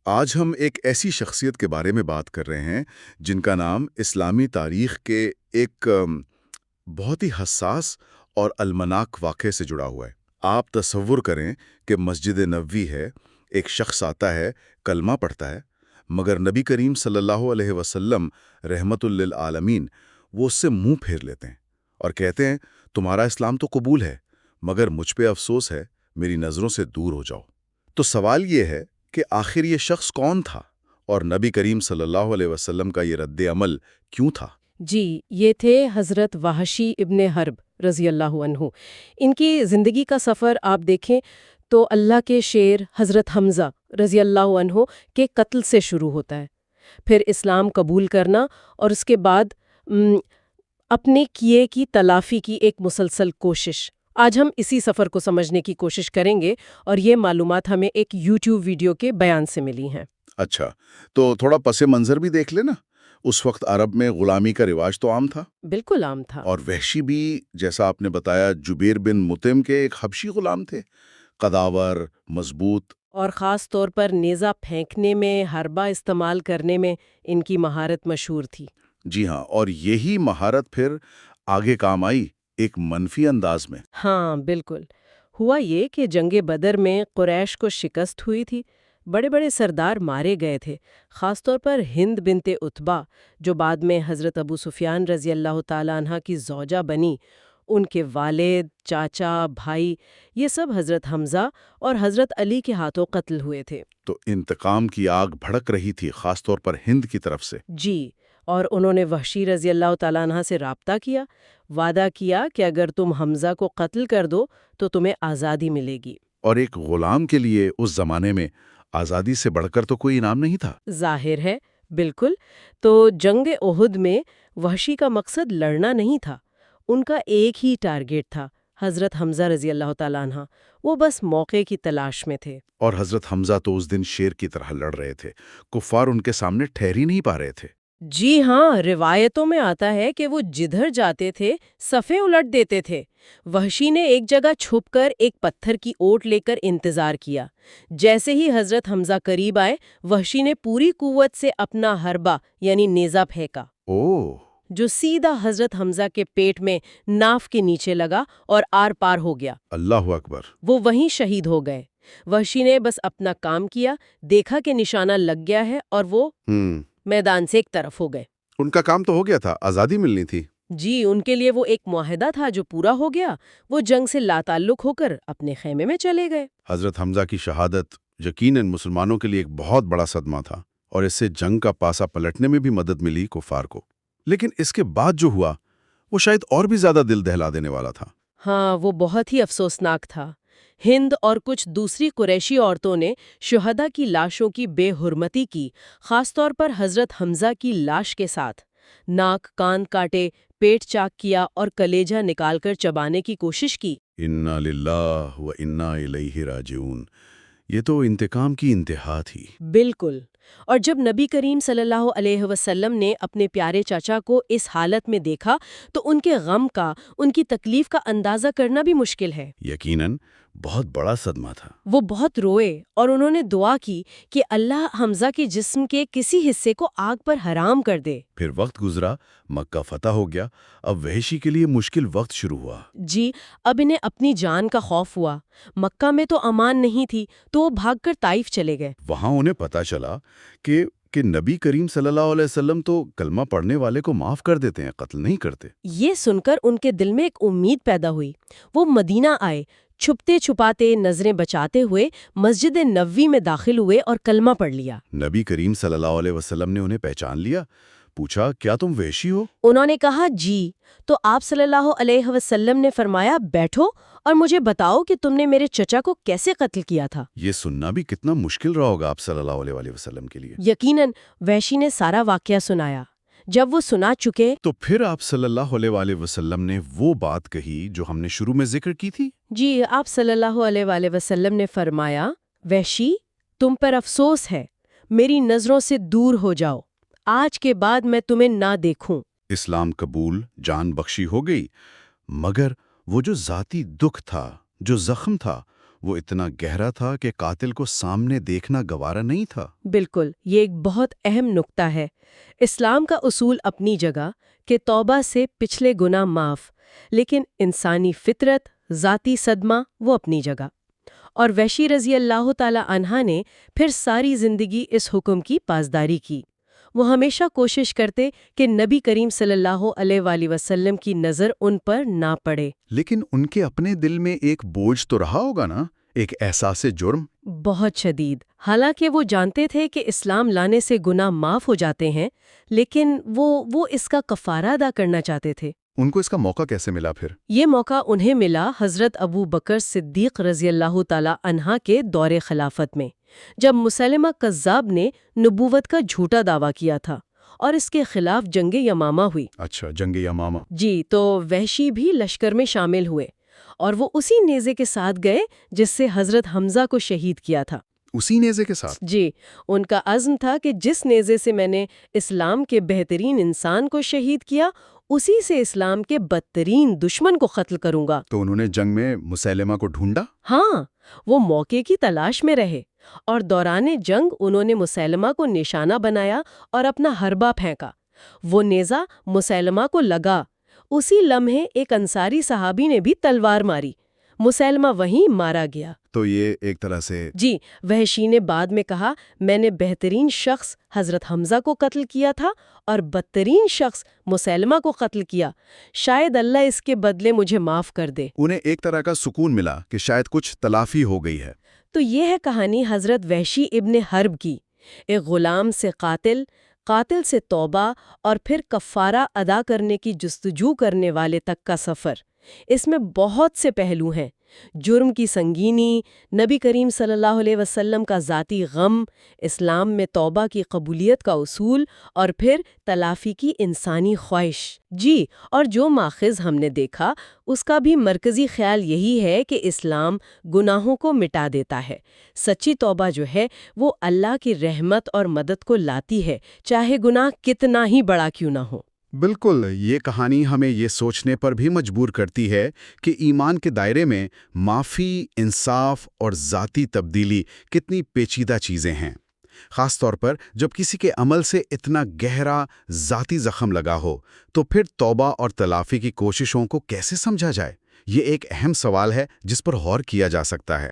آج ہم ایک ایسی شخصیت کے بارے میں بات کر رہے ہیں جن کا نام اسلامی تاریخ کے ایک بہت ہی حساس اور المناک واقعے سے جڑا ہوا ہے۔ آپ تصور کریں کہ مسجد نبوی ہے، ایک شخص آتا ہے، کلمہ پڑھتا ہے، مگر نبی کریم صلی اللہ علیہ وسلم رحمت للعالمین وہ اس سے منہ پھیر لیتے ہیں اور کہتے ہیں تمہارا اسلام تو قبول ہے مگر مجھ پہ افسوس ہے، میری نظروں سے دور ہو جاؤ۔ تو سوال یہ ہے کہ آخر یہ شخص کون تھا اور نبی کریم صلی اللہ علیہ وسلم کا یہ رد عمل کیوں تھا؟ جی، یہ تھے حضرت وحشی ابن حرب رضی اللہ عنہ۔ ان کی زندگی کا سفر آپ دیکھیں تو اللہ کے شیر حضرت حمزہ رضی اللہ عنہ کے قتل سے شروع ہوتا ہے، پھر اسلام قبول کرنا اور اس کے بعد اپنے کیے کی تلافی کی ایک مسلسل کوشش۔ آج ہم اسی سفر کو سمجھنے کی کوشش کریں گے اور یہ معلومات ہمیں ایک یوٹیوب ویڈیو کے بیان سے ملی ہیں۔ اچھا، تو تھوڑا پس منظر بھی دیکھ لینا۔ اس وقت عرب میں غلامی کا رواج تو عام تھا، بالکل عام تھا۔ اور وحشی بھی، جیسا آپ نے بتایا، جبیر بن مطعم کے ایک حبشی غلام تھے، قداور، مضبوط، اور خاص طور پر نیزہ پھینکنے میں، حربہ استعمال کرنے میں ان کی مہارت مشہور تھی۔ جی ہاں، اور یہی مہارت پھر آگے کام آئی ایک منفی انداز میں۔ ہاں بالکل، ہوا یہ کہ جنگ بدر میں قریش کو شکست ہوئی تھی، بڑے بڑے سردار مارے گئے تھے، خاص طور پر ہند بنت عتبہ جو بعد میں حضرت ابو سفیان رضی اللہ تعالیٰ عنہ کی زوجہ بنی۔ ان کے والد، چاچا، بھائی، یہ سب حضرت حمزہ اور حضرت علی کے ہاتھوں قتل ہوئے تھے۔ تو انتقام کی آگ بھڑک رہی تھی، خاص طور پر ہند کی طرف سے۔ جی، اور انہوں نے وحشی رضی اللہ تعالیٰ عنہ سے رابطہ کیا، وعدہ کیا کہ اگر تم حمزہ کو قتل کر دو تو تمہیں آزادی ملے گی۔ اور ایک غلام کے لیے اس زمانے میں آزادی سے بڑھ کر تو کوئی انعام نہیں تھا۔ ظاہر ہے، بالکل۔ تو جنگ احد میں وحشی کا مقصد لڑنا نہیں تھا، ان کا ایک ہی ٹارگٹ تھا، حضرت حمزہ رضی اللہ تعالیٰ عنہ۔ وہ بس موقع کی تلاش میں تھے۔ اور حضرت حمزہ تو اس دن شیر کی طرح لڑ رہے تھے، کفار ان کے سامنے ٹھہر ہی نہیں پا رہے تھے۔ جی ہاں، روایتوں میں آتا ہے کہ وہ جدھر جاتے تھے صفیں الٹ دیتے تھے۔ وحشی نے ایک جگہ چھپ کر ایک پتھر کی اوٹ لے کر انتظار کیا۔ جیسے ہی حضرت حمزہ قریب آئے، وحشی نے پوری قوت سے اپنا حربہ یعنی نیزہ پھینکا، جو سیدھا حضرت حمزہ کے پیٹ میں ناف کے نیچے لگا اور آر پار ہو گیا۔ اللہ اکبر! وہ وہیں شہید ہو گئے۔ وحشی نے بس اپنا کام کیا، دیکھا کہ نشانہ لگ گیا ہے اور وہ میدان سے ایک طرف ہو گئے۔ ان کا کام تو ہو گیا تھا، آزادی ملنی تھی۔ جی، ان کے لیے وہ ایک معاہدہ تھا جو پورا ہو گیا۔ وہ جنگ سے لا تعلق ہو کر اپنے خیمے میں چلے گئے۔ حضرت حمزہ کی شہادت یقیناً مسلمانوں کے لیے ایک بہت بڑا صدمہ تھا، اور اس سے جنگ کا پاسا پلٹنے میں بھی مدد ملی کفار کو۔ لیکن اس کے بعد جو ہوا وہ شاید اور بھی زیادہ دل دہلا دینے والا تھا۔ ہاں، وہ بہت ہی افسوسناک تھا۔ ہند اور کچھ دوسری قریشی عورتوں نے شہداء کی لاشوں کی بے حرمتی کی، خاص طور پر حضرت حمزہ کی لاش کے ساتھ۔ ناک کان کاٹے، پیٹ چاک کیا اور کلیجہ نکال کر چبانے کی کوشش کی۔ انا للہ و انا الیہ راجعون! یہ تو انتقام کی انتہا تھی۔ بالکل، اور جب نبی کریم صلی اللہ علیہ وسلم نے اپنے پیارے چاچا کو اس حالت میں دیکھا تو ان کے غم کا، ان کی تکلیف کا اندازہ کرنا بھی مشکل ہے۔ یقیناً بہت بڑا صدمہ تھا۔ وہ بہت روئے اور انہوں نے دعا کی کہ اللہ حمزہ کے جسم کے کسی حصے کو آگ پر حرام کر دے۔ پھر وقت گزرا، مکہ فتح ہو گیا، اب وحشی کے لیے مشکل وقت شروع ہوا۔ جی، اب انہیں اپنی جان کا خوف ہوا۔ مکہ میں تو امان نہیں تھی تو وہ بھاگ کر طائف چلے گئے۔ وہاں انہیں پتہ چلا کہ نبی کریم صلی اللہ علیہ وسلم تو کلمہ پڑھنے والے کو معاف کر دیتے ہیں، قتل نہیں کرتے۔ یہ سن کر ان کے دل میں ایک امید پیدا ہوئی۔ وہ مدینہ آئے، چھپتے چھپاتے، نظریں بچاتے ہوئے مسجد نبوی میں داخل ہوئے اور کلمہ پڑھ لیا۔ نبی کریم صلی اللہ علیہ وسلم نے انہیں پہچان لیا، پوچھا کیا تم وحشی ہو؟ انہوں نے کہا جی، تو آپ صلی اللہ علیہ وسلم نے فرمایا بیٹھو اور مجھے بتاؤ کہ تم نے میرے چچا کو کیسے قتل کیا تھا۔ یہ سننا بھی کتنا مشکل رہا ہوگا آپ صلی اللہ علیہ وسلم کے لیے۔ یقیناً وحشی نے سارا واقعہ سنایا۔ جب وہ سنا چکے تو پھر آپ صلی اللہ علیہ وسلم نے وہ بات کہی جو ہم نے شروع میں ذکر کی تھی۔ جی، آپ صلی اللہ علیہ وسلم نے فرمایا وحشی، تم پر افسوس ہے، میری نظروں سے دور ہو جاؤ، آج کے بعد میں تمہیں نہ دیکھوں۔ اسلام قبول، جان بخشی ہو گئی، مگر وہ جو ذاتی دکھ تھا، جو زخم تھا، وہ اتنا گہرا تھا کہ قاتل کو سامنے دیکھنا گوارا نہیں تھا۔ بالکل، یہ ایک بہت اہم نکتہ ہے۔ اسلام کا اصول اپنی جگہ کہ توبہ سے پچھلے گناہ معاف، لیکن انسانی فطرت، ذاتی صدمہ وہ اپنی جگہ۔ اور وحشی رضی اللہ تعالی عنہ نے پھر ساری زندگی اس حکم کی پاسداری کی۔ وہ ہمیشہ کوشش کرتے کہ نبی کریم صلی اللہ علیہ وآلہ وسلم کی نظر ان پر نہ پڑے۔ لیکن ان کے اپنے دل میں ایک بوجھ تو رہا ہوگا نا، ایک احساس جرم۔ بہت شدید۔ حالانکہ وہ جانتے تھے کہ اسلام لانے سے گناہ معاف ہو جاتے ہیں، لیکن وہ اس کا کفارہ ادا کرنا چاہتے تھے۔ ان کو اس کا موقع کیسے ملا پھر؟ یہ موقع انہیں ملا حضرت ابو بکر صدیق رضی اللہ تعالی عنہ کے دور خلافت میں، جب مسیلمہ کذاب نے نبوت کا جھوٹا دعویٰ کیا تھا اور اس کے خلاف جنگ یمامہ ہوئی۔ اچھا، جنگ یمامہ۔ جی، تو وحشی بھی لشکر میں شامل ہوئے اور وہ اسی نیزے کے ساتھ گئے جس سے حضرت حمزہ کو شہید کیا تھا۔ اسی نیزے کے ساتھ؟ جی، ان کا عزم تھا کہ جس نیزے سے میں نے اسلام کے بہترین انسان کو شہید کیا، اسی سے اسلام کے بدترین دشمن کو قتل کروں گا۔ تو انہوں نے جنگ میں مسیلمہ کو ڈھونڈا؟ ہاں، وہ موقع کی تلاش میں رہے اور دوران جنگ انہوں نے مسیلمہ کو نشانہ بنایا اور اپنا حربہ پھینکا۔ وہ نیزہ مسیلمہ کو لگا۔ اسی لمحے ایک انصاری صحابی نے بھی تلوار ماری، مسیلمہ وہیں مارا گیا۔ تو یہ ایک طرح سے… جی، وحشی نے بعد میں کہا، میں نے بہترین شخص حضرت حمزہ کو قتل کیا تھا اور بدترین شخص مسیلمہ کو قتل کیا، شاید اللہ اس کے بدلے مجھے معاف کر دے۔ انہیں ایک طرح کا سکون ملا کہ شاید کچھ تلافی ہو گئی ہے۔ تو یہ ہے کہانی حضرت وحشی ابن حرب کی، ایک غلام سے قاتل، قاتل سے توبہ اور پھر کفارہ ادا کرنے کی جستجو کرنے والے تک کا سفر۔ اس میں بہت سے پہلو ہیں، جرم کی سنگینی، نبی کریم صلی اللہ علیہ وسلم کا ذاتی غم، اسلام میں توبہ کی قبولیت کا اصول، اور پھر تلافی کی انسانی خواہش۔ جی، اور جو ماخذ ہم نے دیکھا اس کا بھی مرکزی خیال یہی ہے کہ اسلام گناہوں کو مٹا دیتا ہے۔ سچی توبہ جو ہے وہ اللہ کی رحمت اور مدد کو لاتی ہے، چاہے گناہ کتنا ہی بڑا کیوں نہ ہو۔ بالکل، یہ کہانی ہمیں یہ سوچنے پر بھی مجبور کرتی ہے کہ ایمان کے دائرے میں معافی، انصاف اور ذاتی تبدیلی کتنی پیچیدہ چیزیں ہیں، خاص طور پر جب کسی کے عمل سے اتنا گہرا ذاتی زخم لگا ہو۔ تو پھر توبہ اور تلافی کی کوششوں کو کیسے سمجھا جائے؟ یہ ایک اہم سوال ہے جس پر غور کیا جا سکتا ہے۔